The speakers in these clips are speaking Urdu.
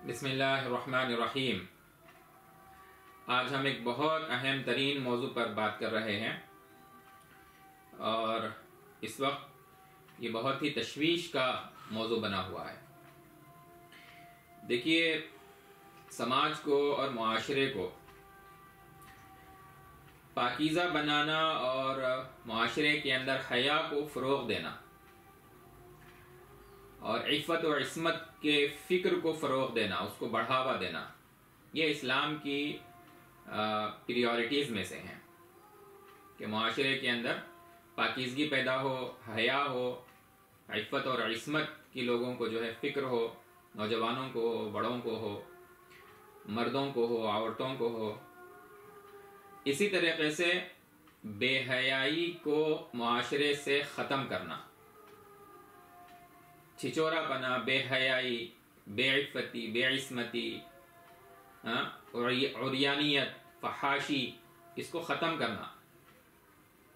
بسم اللہ الرحمن الرحیم۔ آج ہم ایک بہت اہم ترین موضوع پر بات کر رہے ہیں اور اس وقت یہ بہت ہی تشویش کا موضوع بنا ہوا ہے۔ دیکھیے، سماج کو اور معاشرے کو پاکیزہ بنانا اور معاشرے کے اندر حیا کو فروغ دینا اور عفت و عصمت کے فکر کو فروغ دینا، اس کو بڑھاوا دینا، یہ اسلام کی پریورٹیز میں سے ہیں کہ معاشرے کے اندر پاکیزگی پیدا ہو، حیا ہو، عفت اور عصمت کی لوگوں کو جو ہے فکر ہو، نوجوانوں کو ہو، بڑوں کو ہو، مردوں کو ہو، عورتوں کو ہو۔ اسی طریقے سے بے حیائی کو معاشرے سے ختم کرنا، چھچورا پنا، بے حیائی، بے عفتی، بے عصمتی، عریانیت، فحاشی، اس کو ختم کرنا،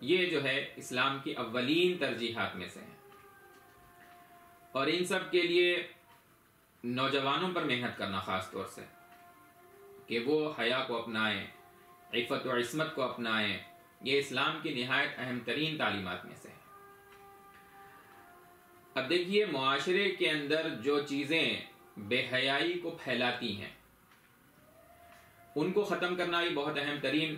یہ جو ہے اسلام کی اولین ترجیحات میں سے ہے۔ اور ان سب کے لیے نوجوانوں پر محنت کرنا خاص طور سے کہ وہ حیا کو اپنائیں، عفت و عصمت کو اپنائیں، یہ اسلام کی نہایت اہم ترین تعلیمات میں سے ہے۔ اب دیکھیے، معاشرے کے اندر جو چیزیں بے حیائی کو پھیلاتی ہیں ان کو ختم کرنا بھی بہت اہم ترین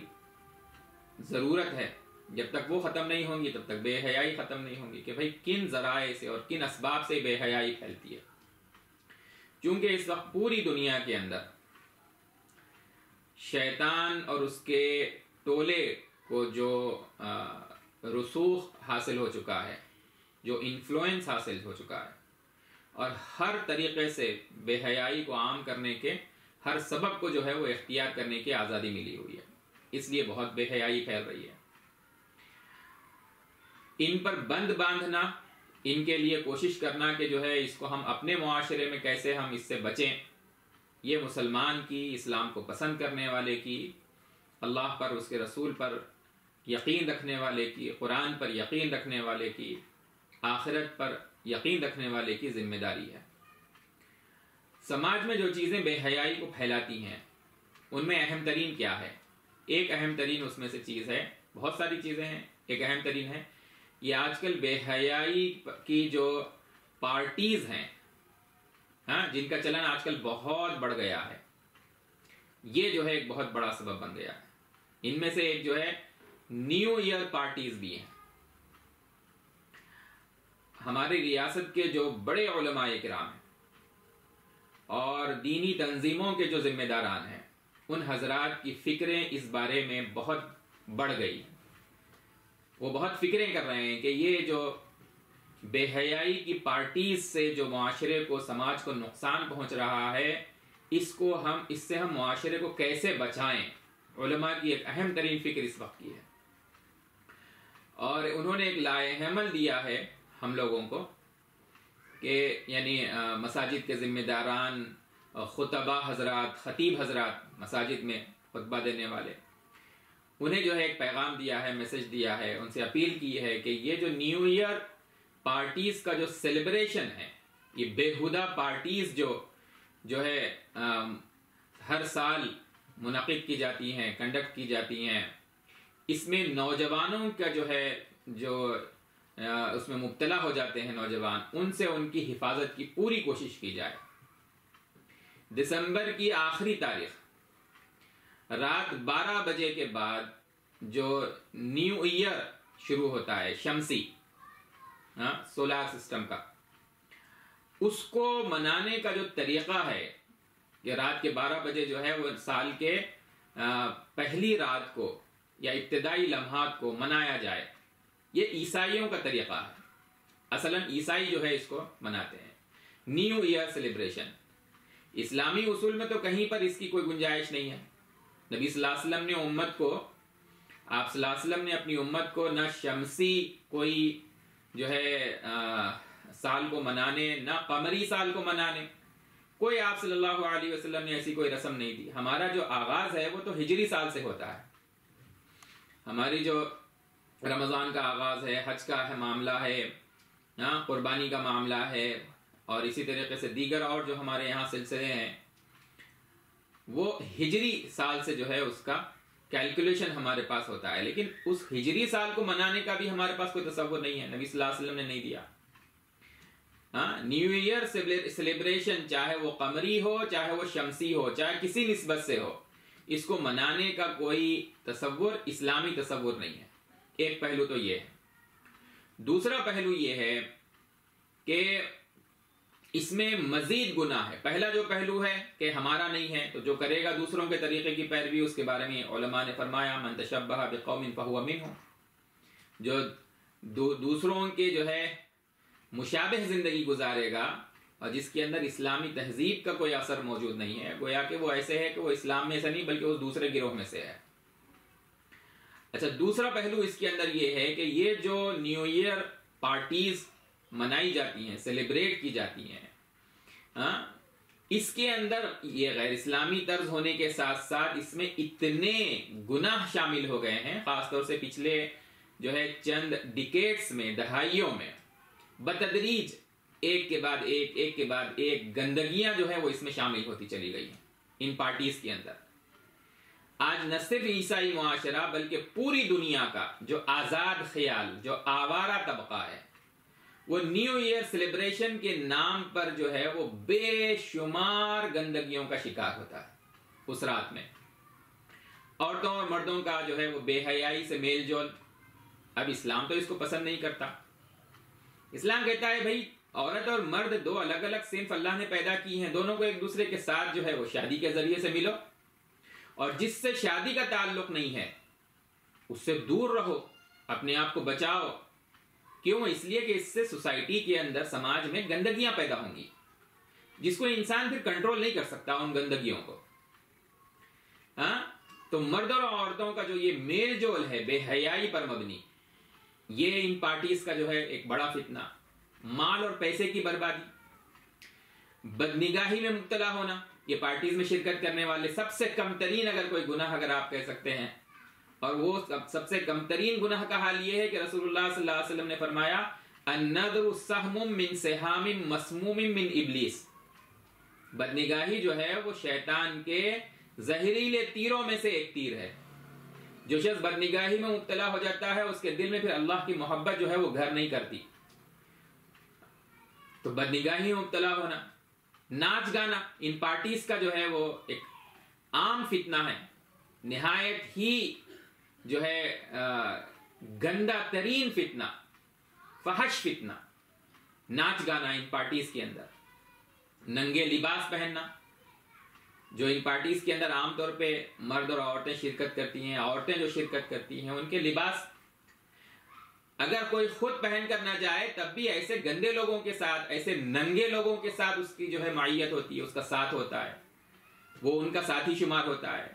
ضرورت ہے۔ جب تک وہ ختم نہیں ہوں گی تب تک بے حیائی ختم نہیں ہوں گی کہ بھئی کن ذرائع سے اور کن اسباب سے بے حیائی پھیلتی ہے۔ چونکہ اس وقت پوری دنیا کے اندر شیطان اور اس کے ٹولے کو جو رسوخ حاصل ہو چکا ہے، جو انفلوئنس حاصل ہو چکا ہے، اور ہر طریقے سے بے حیائی کو عام کرنے کے ہر سبب کو جو ہے وہ اختیار کرنے کی آزادی ملی ہوئی ہے، اس لیے بہت بے حیائی پھیل رہی ہے۔ ان پر بند باندھنا، ان کے لیے کوشش کرنا کہ جو ہے اس کو ہم اپنے معاشرے میں کیسے ہم اس سے بچیں، یہ مسلمان کی، اسلام کو پسند کرنے والے کی، اللہ پر، اس کے رسول پر یقین رکھنے والے کی، قرآن پر یقین رکھنے والے کی، آخرت پر یقین رکھنے والے کی ذمہ داری ہے۔ سماج میں جو چیزیں بے حیائی کو پھیلاتی ہیں ان میں اہم ترین کیا ہے؟ ایک اہم ترین اس میں سے چیز ہے، بہت ساری چیزیں ہیں، ایک اہم ترین ہے یہ آج کل بے حیائی کی جو پارٹیز ہیں، جن کا چلن آج کل بہت بڑھ گیا ہے، یہ جو ہے ایک بہت بڑا سبب بن گیا ہے۔ ان میں سے ایک جو ہے نیو ایئر پارٹیز بھی ہیں۔ ہماری ریاست کے جو بڑے علماء کرام ہیں اور دینی تنظیموں کے جو ذمہ داران ہیں، ان حضرات کی فکریں اس بارے میں بہت بڑھ گئی ہیں۔ وہ بہت فکریں کر رہے ہیں کہ یہ جو بے حیائی کی پارٹیز سے جو معاشرے کو، سماج کو نقصان پہنچ رہا ہے، اس سے ہم معاشرے کو کیسے بچائیں۔ علماء کی ایک اہم ترین فکر اس وقت کی ہے، اور انہوں نے ایک لائحہ عمل دیا ہے ہم لوگوں کو کہ یعنی مساجد کے ذمہ داران، خطبہ حضرات، خطیب حضرات، مساجد میں خطبہ دینے والے، انہیں جو ہے ایک پیغام دیا ہے، میسج دیا ہے، ان سے اپیل کی ہے کہ یہ جو نیو ایئر پارٹیز کا جو سیلیبریشن ہے، یہ بےہودہ پارٹیز جو ہے ہر سال منعقد کی جاتی ہیں، کنڈکٹ کی جاتی ہیں، اس میں نوجوانوں کا جو ہے اس میں مبتلا ہو جاتے ہیں نوجوان، ان سے ان کی حفاظت کی پوری کوشش کی جائے۔ دسمبر کی آخری تاریخ رات 12 بجے کے بعد جو نیو ایئر شروع ہوتا ہے، شمسی سولار سسٹم کا، اس کو منانے کا جو طریقہ ہے کہ رات کے 12 بجے جو ہے وہ سال کے پہلی رات کو یا ابتدائی لمحات کو منایا جائے، یہ عیسائیوں کا طریقہ ہے۔ اصلاً عیسائی جو ہے اس کو مناتے ہیں، نیو ایئر سیلیبریشن۔ اسلامی اصول میں تو کہیں پر اس کی کوئی گنجائش نہیں ہے۔ نبی صلی اللہ علیہ وسلم نے آپ صلی اللہ علیہ وسلم نے اپنی امت کو نہ شمسی کوئی جو ہے سال کو منانے، نہ قمری سال کو منانے، کوئی آپ صلی اللہ علیہ وسلم نے ایسی کوئی رسم نہیں دی۔ ہمارا جو آغاز ہے وہ تو ہجری سال سے ہوتا ہے۔ ہماری جو رمضان کا آغاز ہے، حج کا معاملہ ہے، قربانی کا معاملہ ہے، اور اسی طریقے سے دیگر اور جو ہمارے یہاں سلسلے ہیں، وہ ہجری سال سے جو ہے اس کا کیلکولیشن ہمارے پاس ہوتا ہے، لیکن اس ہجری سال کو منانے کا بھی ہمارے پاس کوئی تصور نہیں ہے، نبی صلی اللہ علیہ وسلم نے نہیں دیا۔ نیو ایئر سیلیبریشن چاہے وہ قمری ہو چاہے وہ شمسی ہو چاہے کسی نسبت سے ہو، اس کو منانے کا کوئی تصور اسلامی تصور نہیں ہے۔ ایک پہلو تو یہ ہے۔ دوسرا پہلو یہ ہے کہ اس میں مزید گناہ ہے۔ پہلا جو پہلو ہے کہ ہمارا نہیں ہے، تو جو کرے گا دوسروں کے طریقے کی پیروی، اس کے بارے میں علماء نے فرمایا من تشبہ بقوم فہو منہم، جو دوسروں کے جو ہے مشابہ زندگی گزارے گا اور جس کے اندر اسلامی تہذیب کا کوئی اثر موجود نہیں ہے، گویا کہ وہ ایسے ہے کہ وہ اسلام میں سے نہیں بلکہ اس دوسرے گروہ میں سے ہے۔ اچھا، دوسرا پہلو اس کے اندر یہ ہے کہ یہ جو نیو ایئر پارٹیز منائی جاتی ہیں، سیلیبریٹ کی جاتی ہیں، اس کے اندر یہ غیر اسلامی طرز ہونے کے ساتھ ساتھ اس میں اتنے گناہ شامل ہو گئے ہیں، خاص طور سے پچھلے جو ہے چند ڈیکیڈز میں، دہائیوں میں بتدریج ایک کے بعد ایک گندگیاں جو ہے وہ اس میں شامل ہوتی چلی گئی ہیں ان پارٹیز کے اندر۔ آج نہ صرف عیسائی معاشرہ بلکہ پوری دنیا کا جو آزاد خیال، جو آوارہ طبقہ ہے، وہ نیو ایئر سیلیبریشن کے نام پر جو ہے وہ بے شمار گندگیوں کا شکار ہوتا ہے اس رات میں۔ عورتوں اور مردوں کا جو ہے وہ بے حیائی سے میل جول۔ اب اسلام تو اس کو پسند نہیں کرتا۔ اسلام کہتا ہے بھائی عورت اور مرد دو الگ الگ صنف اللہ نے پیدا کی ہیں، دونوں کو ایک دوسرے کے ساتھ جو ہے وہ شادی کے ذریعے سے ملو، اور جس سے شادی کا تعلق نہیں ہے اس سے دور رہو، اپنے آپ کو بچاؤ۔ کیوں؟ اس لیے کہ اس سے سوسائٹی کے اندر، سماج میں گندگیاں پیدا ہوں گی جس کو انسان پھر کنٹرول نہیں کر سکتا ان گندگیوں کو۔ تو مرد اور عورتوں کا جو یہ میل جول ہے بے حیائی پر مبنی، یہ ان پارٹیز کا جو ہے ایک بڑا فتنہ۔ مال اور پیسے کی بربادی، بدنگاہی میں مبتلا ہونا، یہ پارٹیز میں شرکت کرنے والے سب سے کم ترین اگر کوئی گناہ اگر آپ کہہ سکتے ہیں، اور وہ سب سے کم ترین گناہ کا حال یہ ہے کہ رسول اللہ صلی اللہ علیہ وسلم نے فرمایا النظر سہم من سہام مسموم من ابلیس، بدنگاہی جو ہے وہ شیطان کے زہریلے تیروں میں سے ایک تیر ہے۔ جو شخص بدنگاہی میں مبتلا ہو جاتا ہے اس کے دل میں پھر اللہ کی محبت جو ہے وہ گھر نہیں کرتی۔ تو بدنگاہی میں مبتلا ہونا، ناچ گانا، ان پارٹیز کا جو ہے وہ ایک عام فتنہ ہے، نہایت ہی جو ہے گندا ترین فتنہ، فحش فتنہ، ناچ گانا ان پارٹیز کے اندر، ننگے لباس پہننا، جو ان پارٹیز کے اندر عام طور پہ مرد اور عورتیں شرکت کرتی ہیں، عورتیں جو شرکت کرتی ہیں ان کے لباس اگر کوئی خود پہن کر نہ جائے تب بھی ایسے گندے لوگوں کے ساتھ، ایسے ننگے لوگوں کے ساتھ اس کی جو ہے معیت ہوتی ہے، اس کا ساتھ ہوتا ہے، وہ ان کا ساتھی شمار ہوتا ہے۔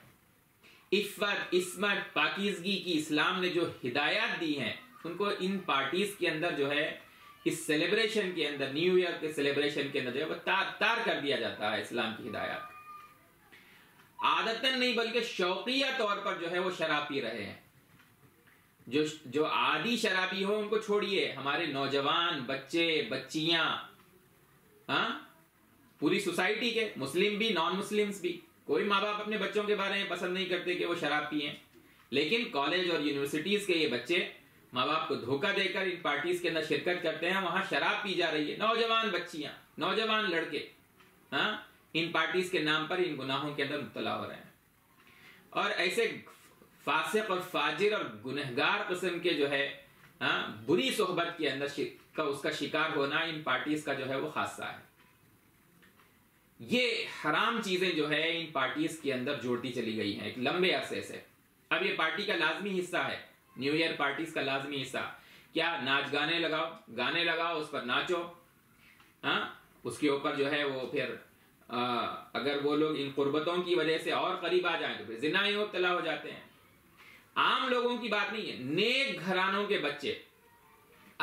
عفت، عصمت، پاکیزگی کی اسلام نے جو ہدایات دی ہیں ان کو ان پارٹیز کے اندر جو ہے اس سیلیبریشن کے اندر، نیو ایئر کے سیلیبریشن کے اندر جو ہے وہ تار کر دیا جاتا ہے اسلام کی ہدایات۔ عادتاً نہیں بلکہ شوقیہ طور پر جو ہے وہ شراب پی رہے ہیں۔ جو عادی شرابی ہو ان کو چھوڑیے، ہمارے نوجوان، بچے، بچیاں، پوری سوسائٹی کے، مسلم بھی نان مسلمز بھی، کوئی ماں باپ اپنے بچوں کے بارے میں پسند نہیں کرتے کہ وہ شراب پئیں، لیکن کالج اور یونیورسٹیز کے یہ بچے ماں باپ کو دھوکہ دے کر ان پارٹیز کے اندر شرکت کرتے ہیں، وہاں شراب پی جا رہی ہے، نوجوان بچیاں، نوجوان لڑکے ان پارٹیز کے نام پر ان گناہوں کے اندر مبتلا ہو رہے ہیں۔ اور ایسے فاسق اور فاجر اور گنہگار قسم کے جو ہے بری صحبت کے اندر اس کا شکار ہونا ان پارٹیز کا جو ہے وہ خاصہ ہے۔ یہ حرام چیزیں جو ہے ان پارٹیز کے اندر جوڑتی چلی گئی ہیں ایک لمبے عرصے سے۔ اب یہ پارٹی کا لازمی حصہ ہے، نیو ایئر پارٹیز کا لازمی حصہ کیا؟ ناچ گانے لگاؤ، اس پر ناچو، اس کے اوپر جو ہے وہ پھر اگر وہ لوگ ان قربتوں کی وجہ سے اور قریب آ جائیں تو پھر زنا میں مبتلا ہو جاتے ہیں۔ عام لوگوں کی بات نہیں ہے، نیک گھرانوں کے بچے،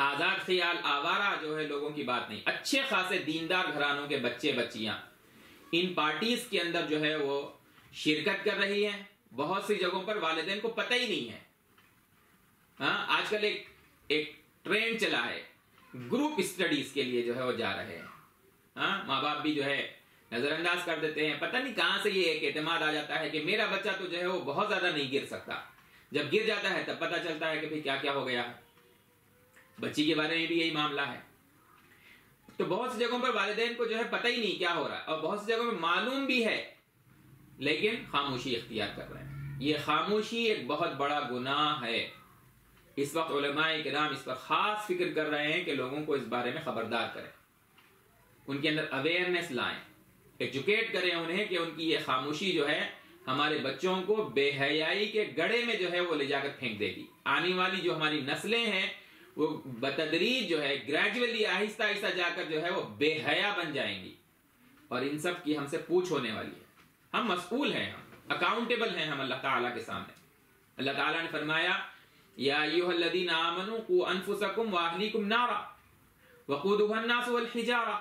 آزاد خیال آوارہ جو ہے لوگوں کی بات نہیں، اچھے خاصے دیندار گھرانوں کے بچے بچیاں ان پارٹیز کے اندر جو ہے وہ شرکت کر رہی ہیں۔ بہت سی جگہوں پر والدین کو پتہ ہی نہیں ہے۔ آج کل ایک ٹرینڈ چلا ہے، گروپ اسٹڈیز کے لیے جو ہے وہ جا رہے ہیں۔ ماں باپ بھی جو ہے نظر انداز کر دیتے ہیں. پتہ نہیں کہاں سے یہ ایک اعتماد آ جاتا ہے کہ میرا بچہ تو جو ہے وہ بہت زیادہ نہیں گر سکتا. جب گر جاتا ہے تب پتہ چلتا ہے کہ بھئی کیا کیا ہو گیا ہے. بچی کے بارے میں بھی یہی معاملہ ہے. تو بہت سی جگہوں پر والدین کو جو ہے پتہ ہی نہیں کیا ہو رہا ہے، اور بہت سی جگہوں میں معلوم بھی ہے لیکن خاموشی اختیار کر رہے ہیں. یہ خاموشی ایک بہت بڑا گناہ ہے. اس وقت علماء کرام اس پر خاص فکر کر رہے ہیں کہ لوگوں کو اس بارے میں خبردار کریں، ان کے اندر اویئرنیس لائیں، ایجوکیٹ کریں انہیں کہ ان کی یہ خاموشی جو ہے ہمارے بچوں کو بے حیائی کے گڑھے میں جو ہے وہ لے جا کر پھینک دے گی. آنے والی جو ہماری نسلیں ہیں وہ بتدریج جو ہے گریجولی آہستہ آہستہ جا کر جو ہے وہ بے حیا بن جائیں گی، اور ان سب کی ہم سے پوچھ ہونے والی ہے. ہم مسئول ہیں، ہم اکاؤنٹیبل ہیں ہم اللہ تعالیٰ کے سامنے. اللہ تعالیٰ نے فرمایا یا ایھا الذین آمنوا قوا انفسکم واہلیکم نارا وقودھا الناس والحجارہ.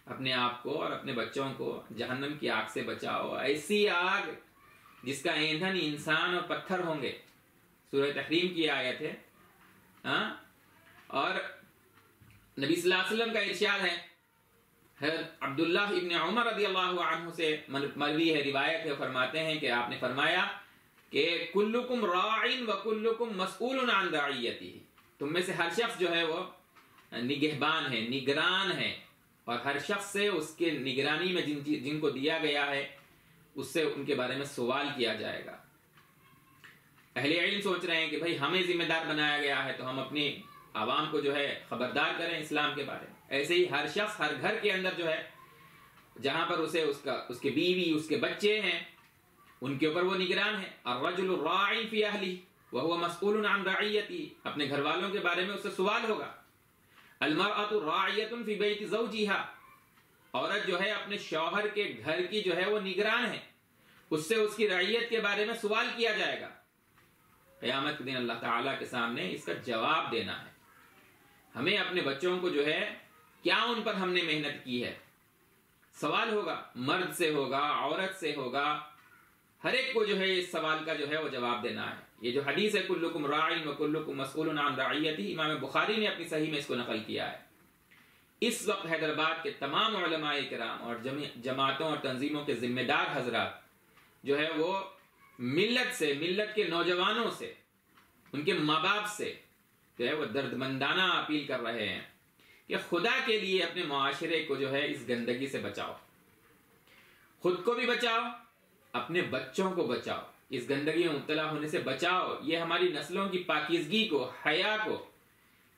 اپنے آپ کو اور اپنے بچوں کو جہنم کی آگ سے بچاؤ، ایسی آگ جس کا ایندھن انسان اور پتھر ہوں گے. سورہ تحریم کی آیت ہے. اور نبی صلی اللہ علیہ وسلم کا ارشاد ہے، حضرت عبداللہ ابن عمر رضی اللہ عنہ سے مروی ہے، روایت ہے، فرماتے ہیں کہ آپ نے فرمایا کہ کلکم راع وکلکم مسئول عن رعیتہ. تم میں سے ہر شخص جو ہے وہ نگہبان ہے، نگران ہے، اور ہر شخص سے اس کے نگرانی میں جن کو دیا گیا ہے اس سے ان کے بارے میں سوال کیا جائے گا. اہل علم سوچ رہے ہیں کہ بھئی ہمیں ذمہ دار بنایا گیا ہے تو ہم اپنی عوام کو جو ہے خبردار کریں اسلام کے بارے میں. ایسے ہی ہر شخص ہر گھر کے اندر جو ہے جہاں پر اس کے بیوی، اس کے بچے ہیں، ان کے اوپر وہ نگران ہے. الرجل راع فی اہلہ وہو مسئول عن رعیتہ. اپنے گھر والوں کے بارے میں اس سے سوال ہوگا. المرأۃ راعیۃ فی بیت زوجہا. عورت جو ہے اپنے شوہر کے گھر کی جو ہے وہ نگران ہے، اس سے اس کی رعیت کے بارے میں سوال کیا جائے گا. قیامت کے دن اللہ تعالیٰ کے سامنے اس کا جواب دینا ہے. ہمیں اپنے بچوں کو جو ہے کیا ان پر ہم نے محنت کی ہے، سوال ہوگا. مرد سے ہوگا، عورت سے ہوگا، ہر ایک کو جو ہے اس سوال کا جو ہے وہ جواب دینا ہے. یہ جو حدیث ہے کلکم راع وکلکم مسئول عن رعیتہ، امام بخاری نے اپنی صحیح میں اس کو نقل کیا ہے. اس وقت حیدرآباد کے تمام علماء کرام اور جماعتوں اور تنظیموں کے ذمہ دار حضرات جو ہے وہ ملت سے، ملت کے نوجوانوں سے، ان کے ماں باپ سے جو ہے وہ دردمندانہ اپیل کر رہے ہیں کہ خدا کے لیے اپنے معاشرے کو جو ہے اس گندگی سے بچاؤ. خود کو بھی بچاؤ، اپنے بچوں کو بچاؤ، اس گندگی میں مبتلا ہونے سے بچاؤ. یہ ہماری نسلوں کی پاکیزگی کو، حیا کو،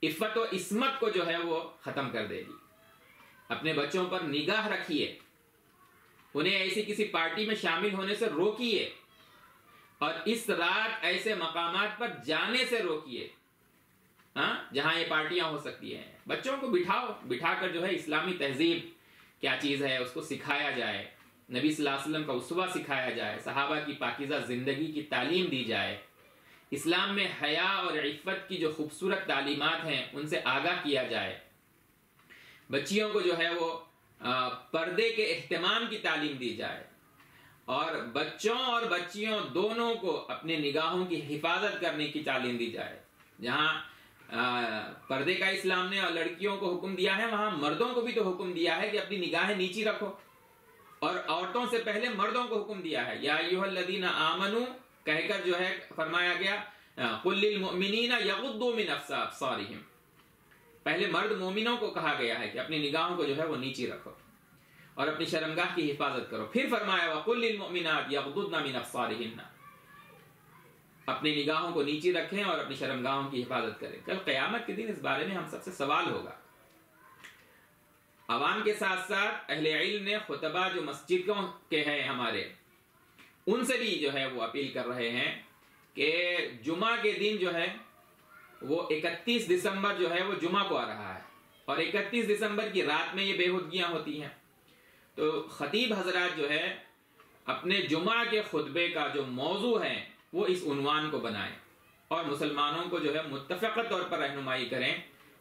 عفت و عصمت کو جو ہے وہ ختم کر دے گی. اپنے بچوں پر نگاہ رکھیے، انہیں ایسی کسی پارٹی میں شامل ہونے سے روکیے، اور اس رات ایسے مقامات پر جانے سے روکیے جہاں یہ پارٹیاں ہو سکتی ہیں. بچوں کو بٹھا کر جو ہے اسلامی تہذیب کیا چیز ہے اس کو سکھایا جائے، نبی صلی اللہ علیہ وسلم کا اسوہ سکھایا جائے، صحابہ کی پاکیزہ زندگی کی تعلیم دی جائے، اسلام میں حیا اور عفت کی جو خوبصورت تعلیمات ہیں ان سے آگاہ کیا جائے. بچیوں کو جو ہے وہ پردے کے اہتمام کی تعلیم دی جائے، اور بچوں اور بچیوں دونوں کو اپنے نگاہوں کی حفاظت کرنے کی تعلیم دی جائے. جہاں پردے کا اسلام نے اور لڑکیوں کو حکم دیا ہے، وہاں مردوں کو بھی تو حکم دیا ہے کہ اپنی نگاہیں نیچی رکھو، اور عورتوں سے پہلے مردوں کو حکم دیا ہے یا ایھا الذین آمنوا کہہ کر جو ہے فرمایا گیا قل للمؤمنین یغضوا من ابصارہم. پہلے مرد مومنوں کو کہا گیا ہے کہ اپنی نگاہوں کو جو ہے وہ نیچی رکھو اور اپنی شرمگاہ کی حفاظت کرو. پھر فرمایا وقل للمؤمنات یغضضن من ابصارہن، اپنی نگاہوں کو نیچی رکھیں اور اپنی شرمگاہوں کی حفاظت کریں. کل قیامت کے دن اس بارے میں ہم سب سے سوال ہوگا. عوام کے ساتھ ساتھ اہل علم نے خطبہ جو مسجدوں کے ہیں ہمارے، ان سے بھی جو ہے وہ اپیل کر رہے ہیں کہ جمعہ کے دن جو ہے وہ 31 دسمبر جو ہے وہ جمعہ کو آ رہا ہے، اور 31 دسمبر کی رات میں یہ بے ہودگیاں ہوتی ہیں. تو خطیب حضرات جو ہے اپنے جمعہ کے خطبے کا جو موضوع ہے وہ اس عنوان کو بنائیں، اور مسلمانوں کو جو ہے متفقہ طور پر رہنمائی کریں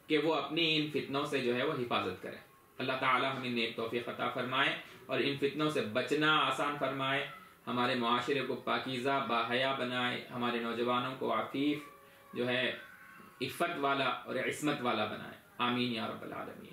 کہ وہ اپنی ان فتنوں سے جو ہے وہ حفاظت کریں. اللہ تعالیٰ ہمیں نیک توفیق عطا فرمائے اور ان فتنوں سے بچنا آسان فرمائے، ہمارے معاشرے کو پاکیزہ باحیا بنائے، ہمارے نوجوانوں کو عفیف جو ہے عفت والا اور عصمت والا بنائے. آمین یا رب العالمین.